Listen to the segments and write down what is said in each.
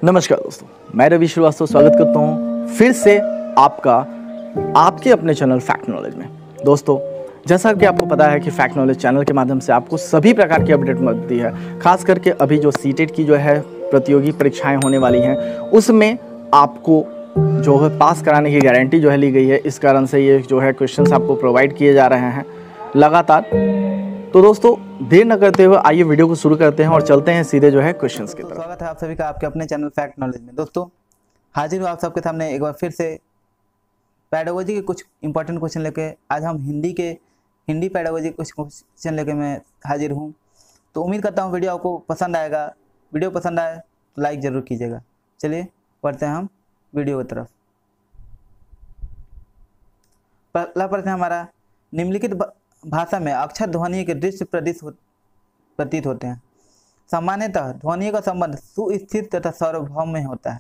नमस्कार दोस्तों, मैं रवि श्रीवास्तव स्वागत करता हूं फिर से आपका आपके अपने चैनल फैक्ट नॉलेज में। दोस्तों, जैसा कि आपको पता है कि फैक्ट नॉलेज चैनल के माध्यम से आपको सभी प्रकार की अपडेट मिलती है। खास करके अभी जो सीटेट की जो है प्रतियोगी परीक्षाएं होने वाली हैं, उसमें आपको जो है पास कराने की गारंटी जो है ली गई है। इस कारण से ये जो है क्वेश्चंस आपको प्रोवाइड किए जा रहे हैं लगातार। तो दोस्तों, देर न करते हुए आइए वीडियो को शुरू करते हैं और चलते हैं सीधे जो है क्वेश्चंस की तरफ। स्वागत है आप सभी का आपके अपने चैनल फैक्ट नॉलेज में। दोस्तों, हाजिर हूँ आप सबके सामने एक बार फिर से पेडागोजी के कुछ इंपॉर्टेंट क्वेश्चन लेके। आज हम हिंदी पेडागोजी के कुछ क्वेश्चन लेके मैं हाजिर हूँ। तो उम्मीद करता हूँ वीडियो आपको पसंद आएगा। वीडियो पसंद आए तो लाइक ज़रूर कीजिएगा। चलिए बढ़ते हैं हम वीडियो की तरफ। पहला प्रश्न हमारा, निम्नलिखित भाषा में अक्षर ध्वनि के दृश्य प्रतीत होते हैं। सामान्यतः ध्वनि का संबंध सुस्थिर तथा सार्वभौम में होता है।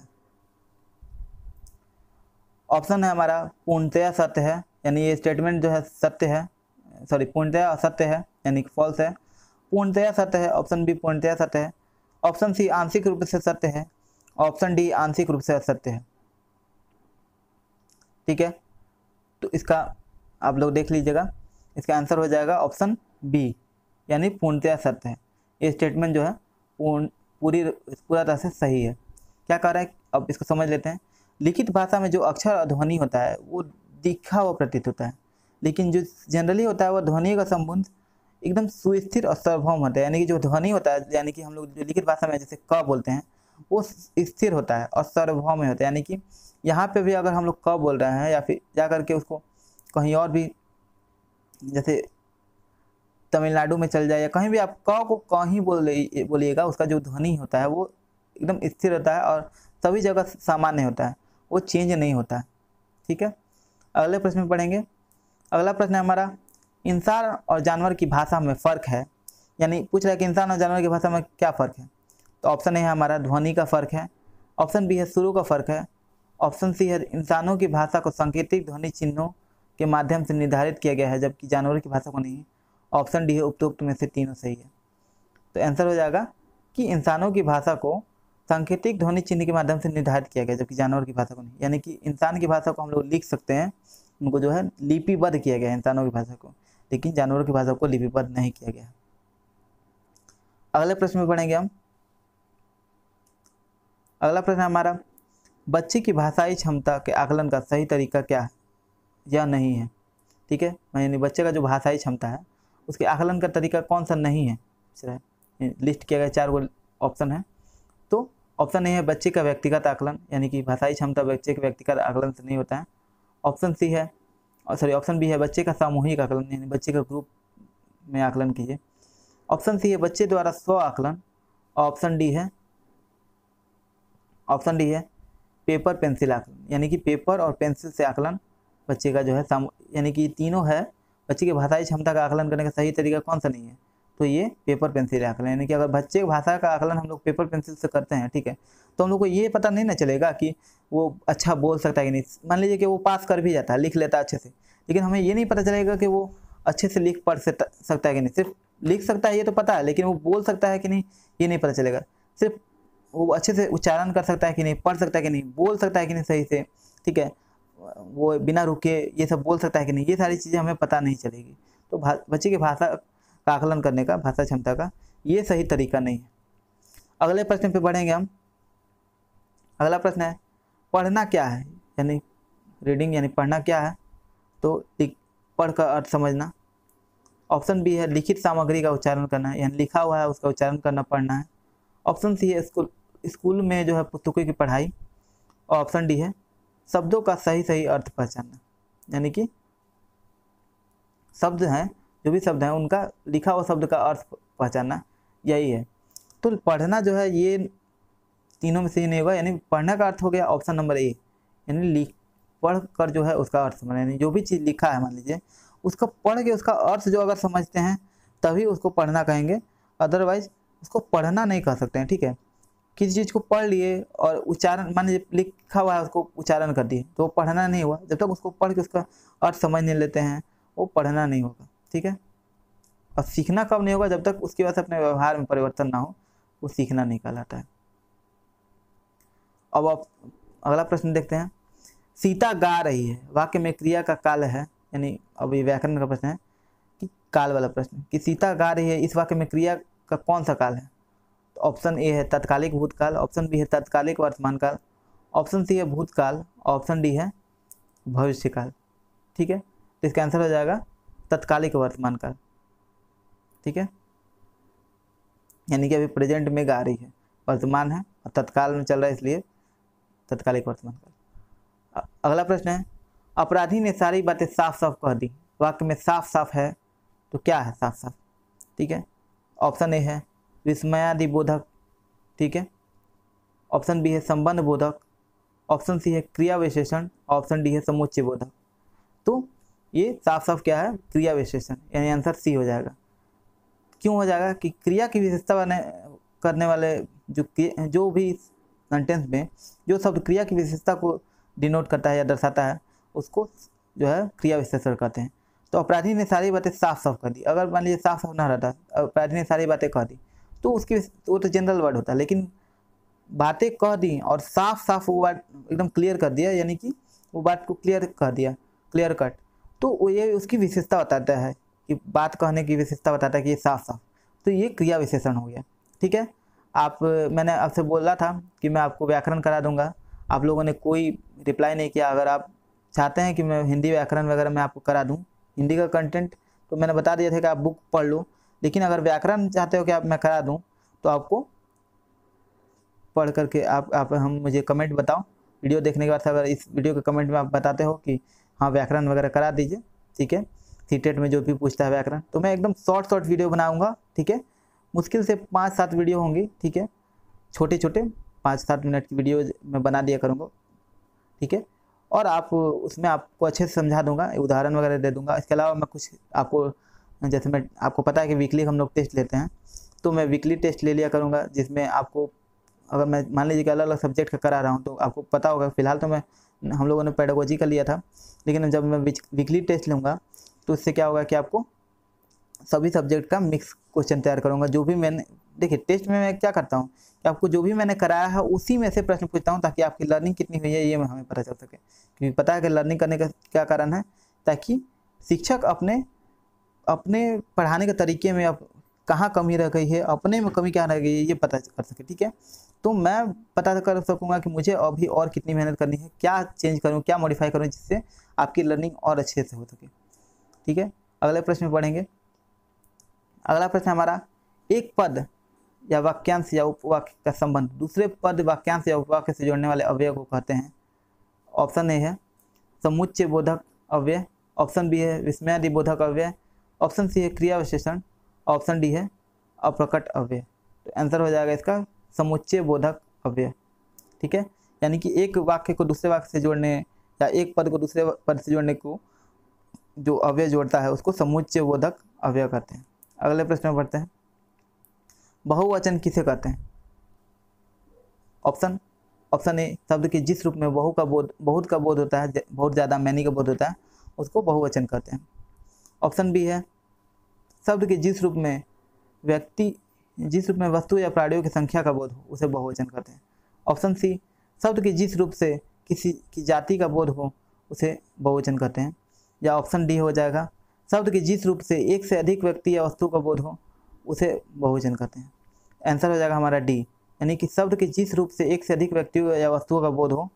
ऑप्शन है हमारा पूर्णतया सत्य है, यानी ये स्टेटमेंट जो है सत्य है, पूर्णतया असत्य है यानी कि फॉल्स है। पूर्णतया सत्य है, ऑप्शन बी पूर्णतया सत्य है। ऑप्शन सी आंशिक रूप से सत्य है। ऑप्शन डी आंशिक रूप से असत्य है। ठीक है, तो इसका आप लोग देख लीजिएगा। इसका आंसर हो जाएगा ऑप्शन बी, यानी पूर्णतया सत्य है। ये स्टेटमेंट जो है पूरा तरह से सही है। क्या कह रहा है, अब इसको समझ लेते हैं। लिखित भाषा में जो अक्षर और ध्वनि होता है वो दिखा हुआ प्रतीत होता है, लेकिन जो जनरली होता है वो ध्वनि का संबंध एकदम सुस्थिर और सार्वभौम होता है। यानी कि जो ध्वनि होता है, यानी कि हम लोग जो लिखित भाषा में जैसे क बोलते हैं, वो स्थिर होता है और सार्वभौम में होता है। यानी कि यहाँ पे भी अगर हम लोग क बोल रहे हैं या फिर जा करके उसको कहीं और भी, जैसे तमिलनाडु में चल जाए या कहीं भी आप क को कहीं बोलिएगा, उसका जो ध्वनि होता है वो एकदम स्थिर होता है और सभी जगह सामान्य होता है, वो चेंज नहीं होता है। ठीक है, अगले प्रश्न में पढ़ेंगे। अगला प्रश्न है हमारा, इंसान और जानवर की भाषा में फ़र्क है। यानी पूछ रहा है कि इंसान और जानवर की भाषा में क्या फ़र्क है। तो ऑप्शन ए है हमारा ध्वनि का फ़र्क है। ऑप्शन बी है सुरों का फ़र्क है। ऑप्शन सी है इंसानों की भाषा को सांकेतिक ध्वनि चिन्हों के माध्यम से निर्धारित किया गया है, जबकि जानवरों की भाषा को नहीं। ऑप्शन डी है उपरोक्त में से तीनों सही है। तो आंसर हो जाएगा कि इंसानों की भाषा को सांकेतिक ध्वनि चिन्ह के माध्यम से निर्धारित किया गया, जबकि जानवर की भाषा को नहीं। यानी कि इंसान की भाषा को हम लोग लिख सकते हैं, उनको जो है लिपिबद्ध किया गया है इंसानों की भाषा को, लेकिन जानवरों की भाषा को लिपिबद्ध नहीं किया गया। अगले प्रश्न में पढ़ेंगे हम। अगला प्रश्न हमारा, बच्चे की भाषाई क्षमता के आकलन का सही तरीका क्या है या नहीं है। ठीक है, यानी बच्चे का जो भाषाई क्षमता है उसके आकलन का तरीका कौन सा नहीं है। लिस्ट किया गया 4 ऑप्शन है। तो ऑप्शन ए है बच्चे का व्यक्तिगत आकलन, यानी कि भाषाई क्षमता बच्चे के व्यक्तिगत आकलन से नहीं होता है। ऑप्शन सी है ऑप्शन बी है बच्चे का सामूहिक आकलन, यानी बच्चे का ग्रुप में आकलन कीजिए। ऑप्शन सी है बच्चे द्वारा स्व आकलन। ऑप्शन डी है पेपर पेंसिल आकलन, यानी कि पेपर और पेंसिल से आकलन बच्चे का जो है यानी कि तीनों है। बच्चे की भाषाई क्षमता का आकलन करने का सही तरीका कौन सा नहीं है, तो ये पेपर पेंसिल आकलन। यानी कि अगर बच्चे की भाषा का आकलन हम लोग पेपर पेंसिल से करते हैं, ठीक है, तो हम लोग को ये पता नहीं ना चलेगा कि वो अच्छा बोल सकता है कि नहीं। मान लीजिए कि वो पास कर भी जाता है, लिख लेता है अच्छे से, लेकिन हमें ये नहीं पता चलेगा कि वो अच्छे से लिख पढ़ सकता है कि नहीं। सिर्फ लिख सकता है ये तो पता है, लेकिन वो बोल सकता है कि नहीं ये नहीं पता चलेगा। सिर्फ वो अच्छे से उच्चारण कर सकता है कि नहीं, पढ़ सकता है कि नहीं, बोल सकता है कि नहीं सही से, ठीक है, वो बिना रुके ये सब बोल सकता है कि नहीं, ये सारी चीज़ें हमें पता नहीं चलेगी। तो बच्चे की भाषा का आकलन करने का, भाषा क्षमता का, ये सही तरीका नहीं है। अगले प्रश्न पे बढ़ेंगे हम। अगला प्रश्न है, पढ़ना क्या है, यानी रीडिंग यानी पढ़ना क्या है। तो पढ़ का अर्थ समझना। ऑप्शन बी है लिखित सामग्री का उच्चारण करना, यानी लिखा हुआ है उसका उच्चारण करना पढ़ना है। ऑप्शन सी है स्कूल में जो है पुस्तकों की पढ़ाई। और ऑप्शन डी है शब्दों का सही अर्थ पहचानना, यानी कि शब्द हैं, जो भी शब्द हैं उनका लिखा हुआ शब्द का अर्थ पहचानना, यही है। तो पढ़ना जो है ये तीनों में से ही नहीं होगा। यानी पढ़ने का अर्थ हो गया ऑप्शन नंबर ए, यानी पढ़ कर जो है उसका अर्थ समझना। यानी जो भी चीज़ लिखा है मान लीजिए, उसका पढ़ के उसका अर्थ जो अगर समझते हैं तभी उसको पढ़ना कहेंगे, अदरवाइज उसको पढ़ना नहीं कह सकते हैं। ठीक है, किसी चीज़ को पढ़ लिए और उच्चारण, मान लीजिए लिखा हुआ है उसको उच्चारण कर दिए, तो वो पढ़ना नहीं हुआ। जब तक उसको पढ़ के उसका अर्थ समझ नहीं लेते हैं, वो पढ़ना नहीं होगा। ठीक है, और सीखना कब नहीं होगा, जब तक उसकी वजह से अपने व्यवहार में परिवर्तन ना हो, वो सीखना नहीं कहलाता है। अब आप अगला प्रश्न देखते हैं। सीता गा रही है, वाक्य में क्रिया का काल है, यानी अब ये व्याकरण का प्रश्न है कि काल वाला प्रश्न, कि सीता गा रही है, इस वाक्य में क्रिया का कौन सा काल है? तो ऑप्शन ए है तत्कालिक भूतकाल, ऑप्शन बी है तत्कालिक वर्तमान काल, ऑप्शन सी है भूतकाल, ऑप्शन डी है भविष्यकाल। ठीक है, तो इसका आंसर हो जाएगा तत्कालिक वर्तमान काल। ठीक है, यानी कि अभी प्रेजेंट में गा रही है, वर्तमान है और तत्काल में चल रहा है, इसलिए तत्कालिक वर्तमान काल। अगला प्रश्न है, अपराधी ने सारी बातें साफ साफ कह दी, वाक्य में साफ साफ है तो क्या है साफ साफ? ठीक है, ऑप्शन ए है विस्मयादि बोधक, ठीक है, ऑप्शन बी है संबंध बोधक, ऑप्शन सी है क्रिया विशेषण, ऑप्शन डी है समुच्चय बोधक। तो ये साफ साफ क्या है? क्रिया विशेषण, यानी आंसर सी हो जाएगा। क्यों हो जाएगा? कि क्रिया की विशेषता करने वाले जो भी सेंटेंस में जो शब्द क्रिया की विशेषता को डिनोट करता है या दर्शाता है, उसको जो है क्रिया विशेषण कहते हैं। तो अपराधी ने सारी बातें साफ साफ कर दी, अगर मान लीजिए साफ साफ ना रहता, अपराधी ने सारी बातें कह दी, तो उसकी वो तो जनरल वर्ड होता है, लेकिन बातें कह दी और साफ साफ वो बात एकदम क्लियर कर दिया, यानी कि वो बात को क्लियर कर दिया, क्लियर कट, तो ये उसकी विशेषता बताता है कि बात कहने की विशेषता बताता है कि ये साफ साफ, तो ये क्रिया विशेषण हो गया। ठीक है, मैंने आपसे बोला था कि मैं आपको व्याकरण करा दूंगा, आप लोगों ने कोई रिप्लाई नहीं किया। अगर आप चाहते हैं कि मैं हिंदी व्याकरण वगैरह मैं आपको करा दूं, हिंदी का कंटेंट तो मैंने बता दिया था कि आप बुक पढ़ लो, लेकिन अगर व्याकरण चाहते हो कि आप मैं करा दूं, तो आपको पढ़ करके आप हम मुझे कमेंट बताओ। वीडियो देखने के बाद अगर इस वीडियो के कमेंट में आप बताते हो कि हाँ व्याकरण वगैरह करा दीजिए, ठीक है, सीटेट में जो भी पूछता है व्याकरण, तो मैं एकदम शॉर्ट वीडियो बनाऊंगा। ठीक है, मुश्किल से 5-7 वीडियो होंगी। ठीक है, छोटे छोटे 5-7 मिनट की वीडियो मैं बना दिया करूँगा। ठीक है, और आप उसमें आपको अच्छे से समझा दूंगा, उदाहरण वगैरह दे दूंगा। इसके अलावा मैं कुछ आपको, जैसे मैं आपको पता है कि वीकली हम लोग टेस्ट लेते हैं, तो मैं वीकली टेस्ट ले लिया करूँगा, जिसमें आपको अगर मैं मान लीजिए कि अलग अलग सब्जेक्ट का करा रहा हूँ, तो आपको पता होगा फिलहाल तो हम लोगों ने पेडागोजी का लिया था, लेकिन जब मैं वीकली टेस्ट लूँगा तो इससे क्या होगा कि आपको सभी सब्जेक्ट का मिक्स क्वेश्चन तैयार करूँगा। जो भी मैंने, देखिए टेस्ट में मैं क्या करता हूँ कि आपको जो भी मैंने कराया है उसी में से प्रश्न पूछता हूँ, ताकि आपकी लर्निंग कितनी हुई है ये हमें पता चल सके। क्योंकि पता है कि लर्निंग करने का क्या कारण है, ताकि शिक्षक अपने पढ़ाने के तरीके में अब कहाँ कमी रह गई है, अपने में कमी क्या रह गई है, ये पता कर सके। ठीक है, तो मैं पता कर सकूँगा कि मुझे अभी और कितनी मेहनत करनी है, क्या चेंज करूँ, क्या मॉडिफाई करूँ, जिससे आपकी लर्निंग और अच्छे से हो सके। ठीक है, अगले प्रश्न में पढ़ेंगे। अगला प्रश्न हमारा, एक पद या वाक्यांश या उपवाक्य का संबंध दूसरे पद, वाक्यांश या उपवाक्य से जोड़ने वाले अव्यय को कहते हैं। ऑप्शन ए है समुच्चय बोधक अव्यय, ऑप्शन बी है विस्मयादि बोधक अव्यय, ऑप्शन सी है क्रिया विशेषण, ऑप्शन डी है अप्रकट अव्यय। तो आंसर हो जाएगा इसका समुच्चय बोधक अव्यय। ठीक है, यानी कि एक वाक्य को दूसरे वाक्य से जोड़ने या एक पद को दूसरे पद से जोड़ने को जो अव्यय जोड़ता है उसको समुच्चय बोधक अव्यय कहते हैं। अगले प्रश्न में बढ़ते हैं, बहुवचन किसे कहते हैं? ऑप्शन ए, शब्द के जिस रूप में बहुत का बोध होता है, बहुत ज़्यादा मैनी का बोध होता है, उसको बहुवचन कहते हैं। ऑप्शन बी है, शब्द के जिस रूप में वस्तु या प्राणियों की संख्या का बोध हो उसे बहुवचन कहते हैं। ऑप्शन सी, शब्द के जिस रूप से किसी की जाति का बोध हो उसे बहुवचन कहते हैं। या ऑप्शन डी हो जाएगा, शब्द के जिस रूप से एक से अधिक व्यक्ति या वस्तु का बोध हो उसे बहुवचन कहते हैं। आंसर हो जाएगा हमारा डी, यानी कि शब्द के जिस रूप से एक से अधिक व्यक्तियों या वस्तुओं का बोध हो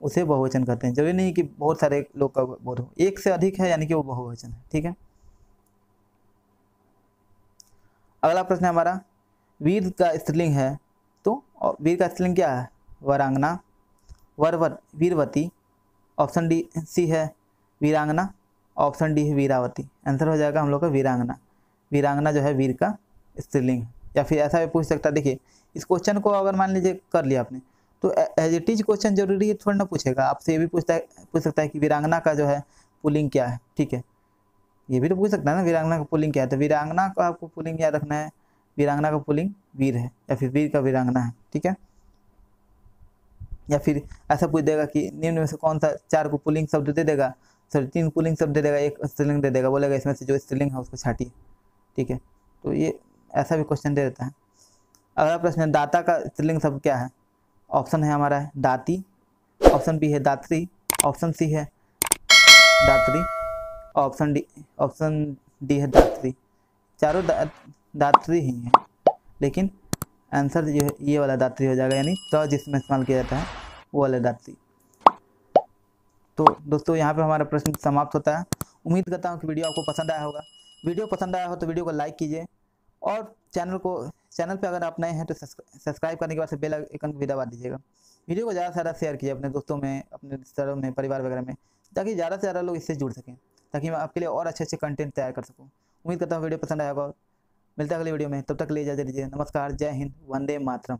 उसे बहुवचन कहते हैं। जरूरी नहीं कि बहुत सारे लोग का बोध हो, एक से अधिक है यानी कि वो बहुवचन है। ठीक है, अगला प्रश्न हमारा, वीर का स्त्रीलिंग है, तो वीर का स्त्रीलिंग क्या है? वरांगना, वीरवती, ऑप्शन डी सी है वीरांगना, ऑप्शन डी है वीरावती। आंसर हो जाएगा हम लोग का वीरांगना। वीरांगना जो है वीर का स्त्रीलिंग है। या फिर ऐसा भी पूछ सकता है, देखिए इस क्वेश्चन को अगर मान लीजिए कर लिया आपने, तो एज इट इज क्वेश्चन जरूरी है थोड़ा ना पूछेगा, आपसे ये भी पूछ सकता है कि वीरांगना का जो है पुल्लिंग क्या है। ठीक है, ये भी तो पूछ सकता है ना, वीरांगना का पुल्लिंग क्या है, तो वीरांगना का आपको पुल्लिंग याद रखना है, वीरांगना का पुल्लिंग वीर है या फिर वीर का वीरांगना है। ठीक है, या फिर ऐसा पूछ देगा कि निम्न में से कौन सा 4 को पुल्लिंग शब्द दे देगा, 3 पुल्लिंग शब्द दे देगा, 1 स्त्रीलिंग दे देगा, बोलेगा इसमें से जो स्त्रीलिंग है उसको छाटिए। ठीक है, तो ये ऐसा भी क्वेश्चन दे देता है। अगला प्रश्न है, दाता का स्त्रीलिंग शब्द क्या है? ऑप्शन है हमारा है दाती, ऑप्शन बी है दात्री, ऑप्शन सी है दात्री, ऑप्शन डी है दात्री। चारों दात्री ही हैं, लेकिन आंसर जो है ये वाला दात्री हो जाएगा, यानी त जिसमें इस्तेमाल किया जाता है वो वाला दात्री। तो दोस्तों यहाँ पे हमारा प्रश्न समाप्त होता है। उम्मीद करता हूँ कि वीडियो आपको पसंद आया होगा। वीडियो पसंद आया हो तो वीडियो को लाइक कीजिए, और चैनल पे अगर आप नए हैं तो सब्सक्राइब करने के बाद से बेल आइकन को भी दबा दीजिएगा। वीडियो को ज़्यादा से ज़्यादा शेयर कीजिए अपने दोस्तों में, अपने रिश्तेदारों में, परिवार वगैरह में, ताकि ज़्यादा से ज़्यादा लोग इससे जुड़ सकें, ताकि मैं आपके लिए और अच्छे अच्छे कंटेंट तैयार कर सकूँ। उम्मीद करता हूँ वीडियो पसंद आया होगा। मिलता है अगली वीडियो में, तब तक ले इजाज़त दीजिए। नमस्कार, जय हिंद, वंदे मातरम।